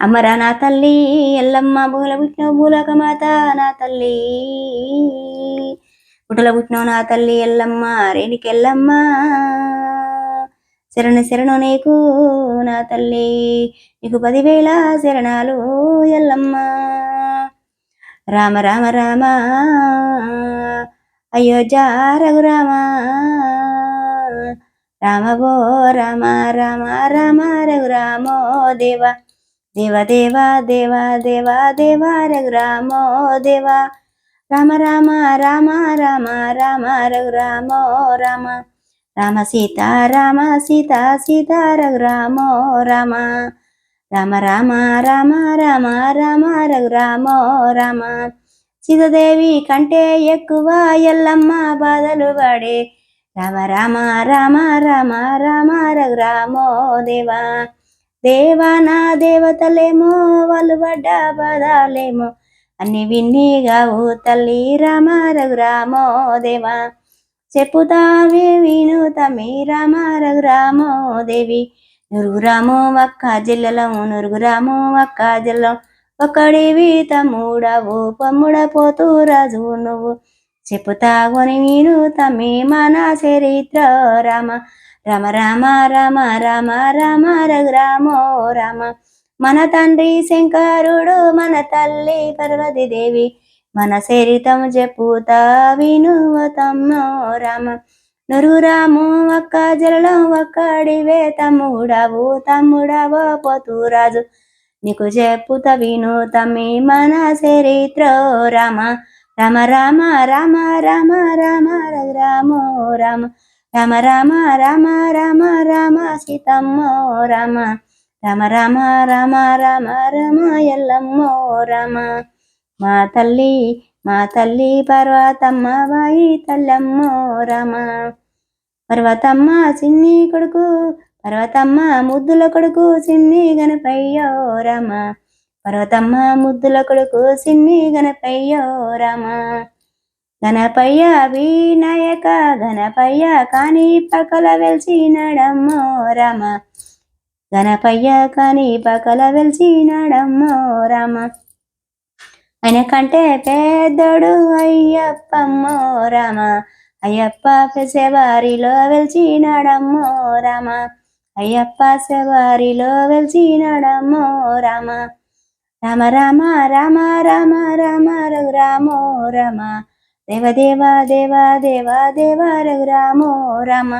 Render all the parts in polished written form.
అమరా నా తల్లి ఎల్లమ్మ బూల పుట్టినవు బూలకమాత నా తల్లి పుట్టల పుట్టినవు నా తల్లి ఎల్లమ్మ రేణికెల్లమ్మ శరణు నీకు నా తల్లి నీకు 10,000 శరణాలు ఎల్లమ్మ రామ రామ రామ అయోధ్య రఘురామ రామ గో రామ రామ రామ రఘురామో దేవ దేవ దేవ దేవ దేవ దేవ రఘురామో దేవ రామ రామ రామ రామ రామ రఘురామో రామ రామ సీతా రామ సీతా సీతా రఘురామో రామ రామ రామ రామ రామ రామ రఘురామో రామ సీతాదేవి కంటే ఎక్కువ ఎల్లమ్మ బాధలు పడే రామ రామ రామ రామ రామ రఘురామో దేవా దేవా నా దేవతలేమో వాళ్ళు పడ్డ బాధలేమో అన్ని విన్నీగావు తల్లి రామ రఘురామో దేవా చెప్పుతావే విను తమ్మి రామ రఘురామో దేవి నురుగురామో ఒక్క జిల్లలో నురుగురామో ఒక్క జిల్లం ఒక్కడివి తమ్ముడవు పమ్ముడ పోతూ రాజు నువ్వు చెప్పుతాగొని విను తమ్మి మన చరిత్ర రామ రామ రామ రామ రామ రామ రఘురామో రామ మన తండ్రి శంకరుడు మన తల్లి పార్వతీ దేవి మన చరితం చెప్పుతా విను తమ్మో రామ నరుగురాము ఒక్క జలలో ఒక్కడివే తమ్ముడవు తమ్ముడవో పోతురాజు నీకు చెప్పుతా విను తమ్మి మన చరిత్ర రామ రామ రామ రామ రామ రామ రఘురామో రామ రామ రామ రామ రామ రామ సీతమ్మో రామ రామ రామ రామ రామ రామ ఎల్లమ్మో రామ మా తల్లి పర్వతమ్మ వాయి తల్లమ్మో రామ పర్వతమ్మ చిన్ని కొడుకు పర్వతమ్మ ముద్దుల కొడుకు చిన్ని గణపయ్యో రామ పర్వతమ్మ ముద్దుల కొడుకు చిన్ని గణపయ్యో రామ గణపయ్య వినాయక గణపయ్య కాని పకల వెలిసినాడమ్మో రామ గణపయ్య కాని పకల వెలిసినాడమ్మో రామ ఆయన కంటే పెద్దోడు అయ్యప్పమ్మో రామ అయ్యప్ప శబరిలో వెలిసినాడమ్మో రామ అయ్యప్ప శబరిలో వెలిసినాడమ్మో రామ రామ రామ రామ రామ రామ రఘురామో రామ దేవ దేవ దేవ దేవ దేవ రఘురామో రామ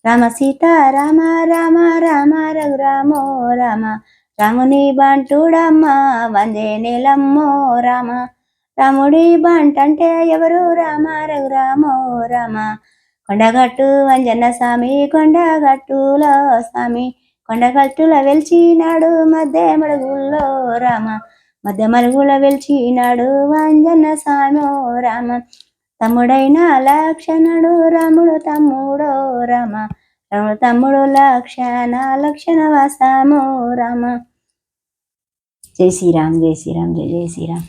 రామ సీతా రామ రామ రామ రఘురామో రామ రాముని బంటుడమ్మ వందే నీలమ్మో రామ రాముడి బంటంటే ఎవరు రామ రఘురామో రామ కొండగట్టు అంజన్న స్వామి కొండగట్టులో స్వామి కొండగట్టుల వెలిచినాడు మధ్య మడుగుల్లో రామ మధ్య మరుగుల వెలిచినాడు అంజన్న స్వామి రామ తమ్ముడైన లక్షణుడు రాముడు తమ్ముడో రామ రాముడు తమ్ముడు లక్షణ వాసామో రామ జై శ్రీరామ్ జై శ్రీరామ్ జై జై శ్రీరామ్.